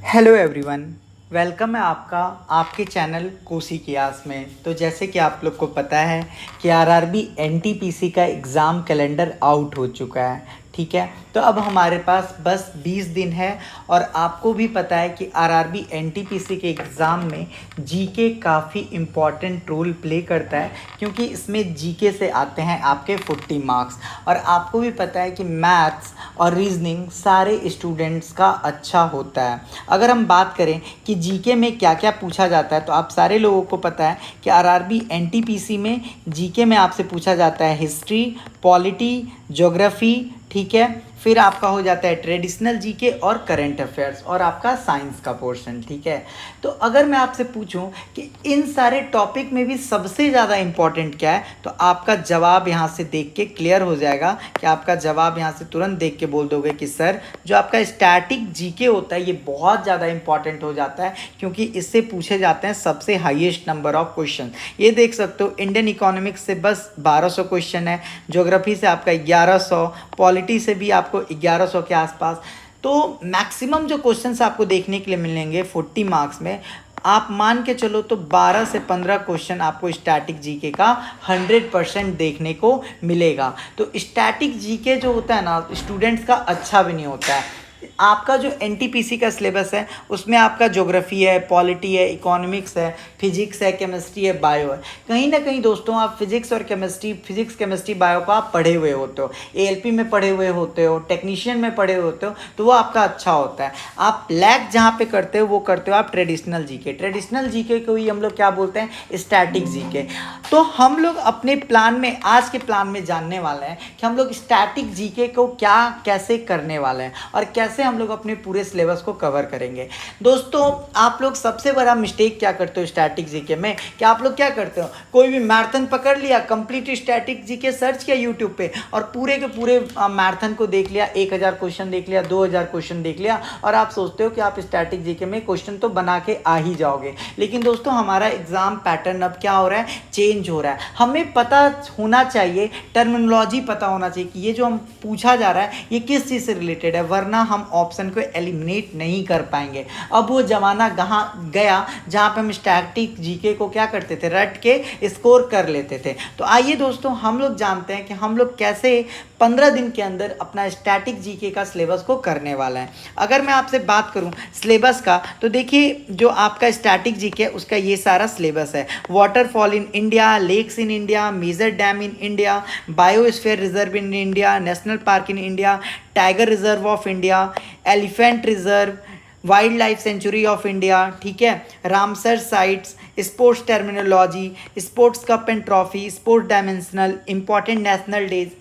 Hello everyone. Welcome है आपका आपके चैनल कोसी कियास में। तो जैसे कि आप लोग को पता है कि आरआरबी एनटीपीसी का एग्ज़ाम कैलेंडर आउट हो चुका है, ठीक है। तो अब हमारे पास बस 20 दिन है और आपको भी पता है कि आरआरबी एनटीपीसी के एग्ज़ाम में जीके काफ़ी इम्पॉर्टेंट रोल प्ले करता है, क्योंकि इसमें जीके से आते हैं आपके 40 मार्क्स। और आपको भी पता है कि मैथ्स और रीजनिंग सारे स्टूडेंट्स का अच्छा होता है। अगर हम बात करें कि जीके में क्या क्या पूछा जाता है, तो आप सारे लोगों को पता है कि आरआरबी एनटीपीसी में जीके में आपसे पूछा जाता है हिस्ट्री, पॉलिटी, ज्योग्राफी, ठीक है। फिर आपका हो जाता है ट्रेडिशनल जीके और करंट अफेयर्स और आपका साइंस का पोर्शन, ठीक है। तो अगर मैं आपसे पूछूं कि इन सारे टॉपिक में भी सबसे ज़्यादा इम्पॉर्टेंट क्या है, तो आपका जवाब यहाँ से देख के क्लियर हो जाएगा कि आपका जवाब यहाँ से तुरंत देख के बोल दोगे कि सर जो आपका स्टैटिक जीके होता है ये बहुत ज़्यादा इंपॉर्टेंट हो जाता है, क्योंकि इससे पूछे जाते हैं सबसे हाईएस्ट नंबर ऑफ क्वेश्चन। ये देख सकते हो, इंडियन इकोनॉमिक्स से बस 1200 क्वेश्चन है, ज्योग्राफी से आपका 1100, पॉलिटी से भी आपको 1100 के आसपास। तो मैक्सिमम जो क्वेश्चंस आपको देखने के लिए मिलेंगे 40 मार्क्स में, आप मान के चलो तो 12 से 15 क्वेश्चन आपको स्टैटिक जीके का 100% देखने को मिलेगा। तो स्टैटिक जीके जो होता है ना, स्टूडेंट्स का अच्छा भी नहीं होता है। आपका जो एनटीपीसी का सिलेबस है उसमें आपका ज्योग्राफी है, पॉलिटी है, इकोनॉमिक्स है, फिजिक्स है, केमिस्ट्री है, बायो है। कहीं ना कहीं दोस्तों आप फिजिक्स और केमिस्ट्री, फिजिक्स केमिस्ट्री बायो को आप पढ़े हुए होते हो, एएलपी में पढ़े हुए होते हो, टेक्नीशियन में पढ़े हुए होते हो, तो वो आपका अच्छा होता है। आप लैग जहाँ पे करते हो वो करते हो आप ट्रेडिशनल जीके। ट्रेडिशनल जीके को ही हम लोग क्या बोलते हैं, स्टैटिक जीके। तो हम लोग अपने प्लान में, आज के प्लान में जानने वाले हैं कि हम लोग स्टैटिक जीके को क्या कैसे करने वाले हैं और कैसे हम लोग अपने पूरे सिलेबस को कवर करेंगे। दोस्तों आप लोग सबसे बड़ा मिस्टेक क्या करते हो स्टैटिक जीके में, कि आप लोग क्या करते हो, कोई भी मैराथन पकड़ लिया, कंप्लीट स्टैटिक जीके सर्च किया यूट्यूब पे और पूरे के पूरे मैराथन को देख लिया, 1000 क्वेश्चन देख लिया, 2000 क्वेश्चन देख लिया, और आप सोचते हो कि आप स्टैटिक जीके में क्वेश्चन तो बना के आ ही जाओगे। लेकिन दोस्तों हमारा एग्जाम पैटर्न अब क्या हो रहा है, चेंज हो रहा है। हमें पता होना चाहिए, टर्मिनोलॉजी पता होना चाहिए कि ये जो हम पूछा जा रहा है ये किस चीज़ से रिलेटेड है, वरना हम ऑप्शन को एलिमिनेट नहीं कर पाएंगे। अब वो ज़माना कहाँ गया जहाँ पे हम स्टैटिक जीके को क्या करते थे, रट के स्कोर कर लेते थे। तो आइए दोस्तों हम लोग जानते हैं कि हम लोग कैसे 15 दिन के अंदर अपना स्टैटिक जीके का सिलेबस को करने वाला है। अगर मैं आपसे बात करूं सिलेबस का, तो देखिए जो आपका स्टैटिक जीके है उसका ये सारा सिलेबस है। Waterfall in India, lakes in India, major dam in India, biosphere reserve in India, national park in India, tiger reserve of India, elephant reserve, wild life sanctuary of India, ठीक है, Ramsar sites, sports terminology, sports cup and trophy, sports dimensional, important national days,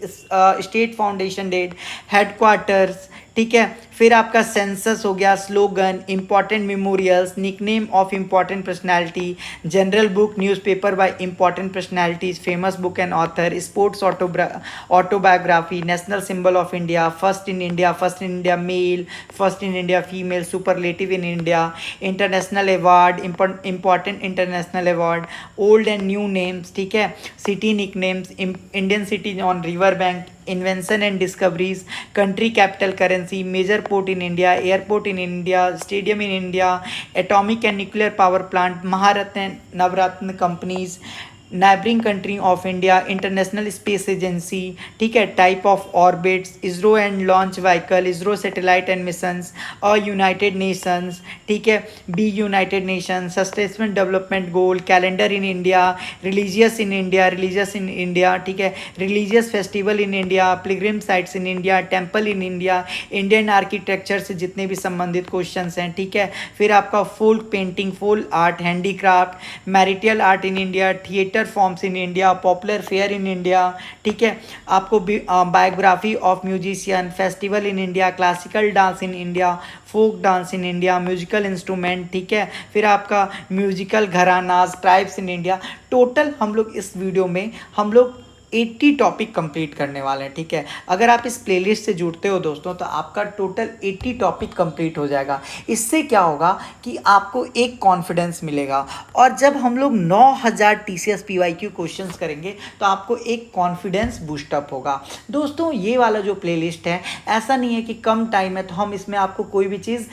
state foundation date, headquarters, ठीक है। फिर आपका census हो गया, slogan, important memorials, nickname of important personality, general book, newspaper bye important personalities, famous book and author, sports autobiography, national symbol of India, first in India male, first in India female, superlative in India, international award, important international award, old and new names, ठीक है, city nick names, Indian city on river bank, invention and discoveries, country capital currency, major port in India, airport in India, stadium in India, atomic and nuclear power plant, Maharatna Navratna companies, neighbouring country of India, international space agency, ठीक है, type of orbits, ISRO and launch vehicle, ISRO satellite and missions, United Nations, ठीक है, be United Nation, sustainable development goal, calendar in India, religious in India, ठीक है, religious festival in India, pilgrim sites in India, temple in India, Indian architecture से जितने भी संबंधित question हैं, ठीक है। फिर आपका folk painting, folk art, handicraft, martial art in India, theatre forms in India, popular fair in India, ठीक है। आपको biography of musician, festival in India, classical dance in India, folk dance in India, musical instrument, ठीक है। फिर आपका musical gharanas, tribes in India. Total हम लोग इस वीडियो में हम लोग 80 टॉपिक कंप्लीट करने वाले हैं, ठीक है। अगर आप इस प्लेलिस्ट से जुड़ते हो दोस्तों तो आपका टोटल 80 टॉपिक कंप्लीट हो जाएगा। इससे क्या होगा कि आपको एक कॉन्फिडेंस मिलेगा, और जब हम लोग 9000 TCS PYQ क्वेश्चंस करेंगे तो आपको एक कॉन्फिडेंस बूस्टअप होगा। दोस्तों ये वाला जो प्लेलिस्ट है, ऐसा नहीं है कि कम टाइम है तो हम इसमें आपको कोई भी चीज़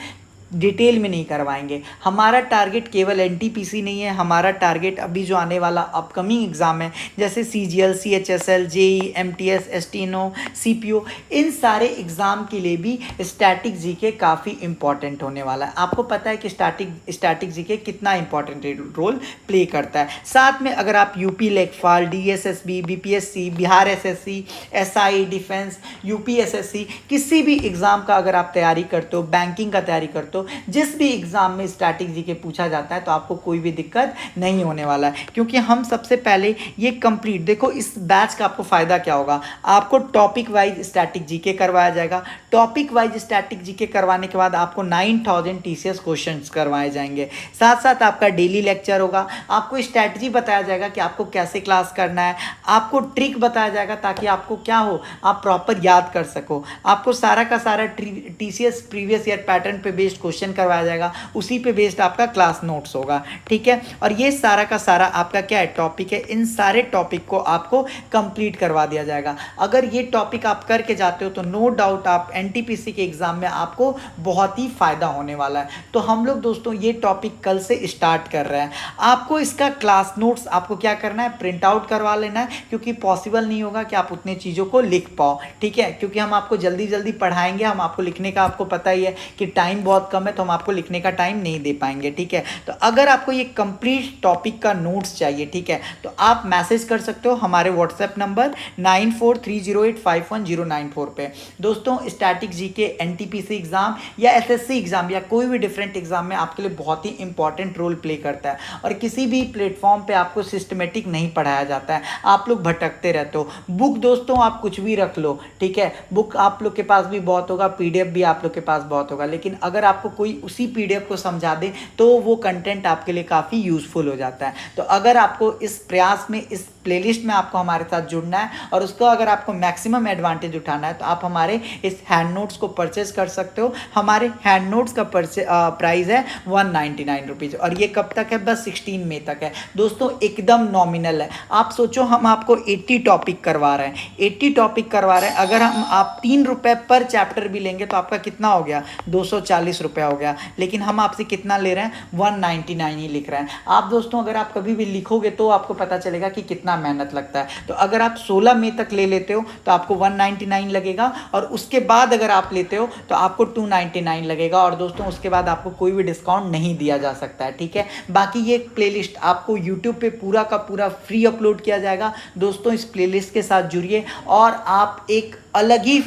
डिटेल में नहीं करवाएंगे। हमारा टारगेट केवल एनटीपीसी नहीं है, हमारा टारगेट अभी जो आने वाला अपकमिंग एग्ज़ाम है जैसे CGL, CHSL, JE, MTS, steno, CPO, इन सारे एग्ज़ाम के लिए भी स्टैटिक जीके काफ़ी इंपॉर्टेंट होने वाला है। आपको पता है कि स्टैटिक जीके कितना इंपॉर्टेंट रोल प्ले करता है। साथ में अगर आप यूपी लेखपाल, DSSB, BPSC, Bihar SSC, SI, defence, UPSSC, किसी भी एग्ज़ाम का अगर आप तैयारी करते हो, बैंकिंग का तैयारी करते हो, जिस भी एग्ज़ाम में स्टैटिक जीके पूछा जाता है तो आपको कोई भी दिक्कत नहीं होने वाला है, क्योंकि हम सबसे पहले ये कंप्लीट, देखो इस बैच का आपको फ़ायदा क्या होगा, आपको टॉपिक वाइज स्टैटिक जीके करवाया जाएगा। टॉपिक वाइज स्टैटिक जीके करवाने के बाद आपको 9000 टीसीएस क्वेश्चंस करवाए जाएंगे। साथ साथ आपका डेली लेक्चर होगा, आपको स्ट्रैटेजी बताया जाएगा कि आपको कैसे क्लास करना है, आपको ट्रिक बताया जाएगा ताकि आपको क्या हो, आप प्रॉपर याद कर सको। आपको सारा का सारा टीसीएस प्रीवियस ईयर पैटर्न पे बेस्ड क्वेश्चन करवाया जाएगा, उसी पे बेस्ड आपका क्लास नोट्स होगा, ठीक है। और ये सारा का सारा आपका क्या है, टॉपिक है, इन सारे टॉपिक को आपको कंप्लीट करवा दिया जाएगा। अगर ये टॉपिक आप करके जाते हो तो नो डाउट आप एनटीपीसी के एग्जाम में आपको बहुत ही फायदा होने वाला है। तो हम लोग दोस्तों ये टॉपिक कल से स्टार्ट कर रहे हैं। आपको इसका क्लास नोट्स आपको क्या करना है, प्रिंट आउट करवा लेना है, क्योंकि पॉसिबल नहीं होगा कि आप उतने चीज़ों को लिख पाओ, ठीक है, क्योंकि हम आपको जल्दी जल्दी पढ़ाएंगे, हम आपको लिखने का, आपको पता ही है कि टाइम बहुत कम है, तो हम आपको लिखने का टाइम नहीं दे पाएंगे, ठीक है। तो अगर आपको ये कंप्लीट टॉपिक का नोट्स चाहिए, ठीक है, तो आप मैसेज कर सकते हो हमारे व्हाट्सएप नंबर 9430851094 पे। दोस्तों स्टैटिक जीके, एनटीपीसी एग्जाम या एसएससी एग्जाम या कोई भी डिफरेंट एग्जाम में आपके लिए बहुत ही इंपॉर्टेंट रोल प्ले करता है, और किसी भी प्लेटफॉर्म पे आपको सिस्टमेटिक नहीं पढ़ाया जाता है, आप लोग भटकते रहते हो। बुक दोस्तों आप कुछ भी रख लो, ठीक है, बुक आप लोग के पास भी बहुत होगा, पीडीएफ भी आप लोग के पास बहुत होगा, लेकिन अगर आपको कोई उसी पीडीएफ को समझा दे तो वो कंटेंट आपके लिए काफ़ी यूजफुल हो जाता है। तो अगर आपको इस प्रयास में, इस प्लेलिस्ट में आपको हमारे साथ जुड़ना है और उसको अगर आपको मैक्सिमम एडवांटेज उठाना है तो आप हमारे इस हैंड नोट्स को परचेज कर सकते हो। हमारे हैंड नोट्स का प्राइस है 199 रुपीज़, और ये कब तक है, बस 16 मई तक है दोस्तों, एकदम नॉमिनल है। आप सोचो हम आपको 80 टॉपिक करवा रहे हैं, 80 टॉपिक करवा रहे हैं, अगर हम आप 3 रुपये पर चैप्टर भी लेंगे तो आपका कितना हो गया, 240 रुपये हो गया, लेकिन हम आपसे कितना ले रहे हैं, 199 ही लिख रहे हैं। आप दोस्तों अगर आप कभी भी लिखोगे तो आपको पता चलेगा कि कितना मेहनत लगता है। तो अगर आप 16 मई तक ले लेते हो तो आपको 199 लगेगा, और उसके बाद अगर आप लेते हो तो आपको 299 लगेगा, और दोस्तों उसके बाद आपको कोई भी डिस्काउंट नहीं दिया जा सकता है, ठीक है। बाकी ये प्लेलिस्ट आपको यूट्यूब पे पूरा का पूरा फ्री अपलोड किया जाएगा। दोस्तों इस प्लेलिस्ट के साथ जुड़िए और आप एक अलग ही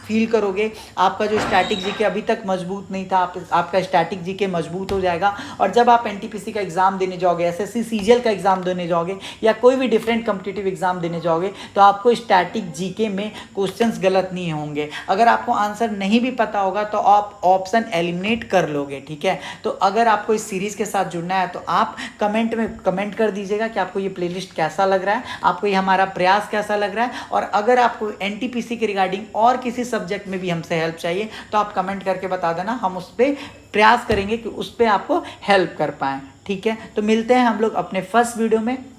फील करोगे। आपका जो स्टैटिक जीके अभी तक मजबूत नहीं था, आपका स्टैटिक जीके मजबूत हो जाएगा, और जब आप एनटीपीसी का एग्जाम देने जाओगे, एसएससी सीजीएल का एग्जाम देने जाओगे, या कोई भी डिफरेंट कॉम्पिटिटिव एग्जाम देने जाओगे, तो आपको स्टैटिक जीके में क्वेश्चंस गलत नहीं होंगे। अगर आपको आंसर नहीं भी पता होगा तो आप ऑप्शन एलिमिनेट कर लोगे, ठीक है। तो अगर आपको इस सीरीज़ के साथ जुड़ना है तो आप कमेंट में कमेंट कर दीजिएगा कि आपको ये प्लेलिस्ट कैसा लग रहा है, आपको ये हमारा प्रयास कैसा लग रहा है, और अगर आपको एनटीपीसी के रिगार्डिंग और किसी सब्जेक्ट में भी हमसे हेल्प चाहिए तो आप कमेंट करके बता देना, हम उस पर प्रयास करेंगे कि उस पर आपको हेल्प कर पाएँ, ठीक है। तो मिलते हैं हम लोग अपने फर्स्ट वीडियो में।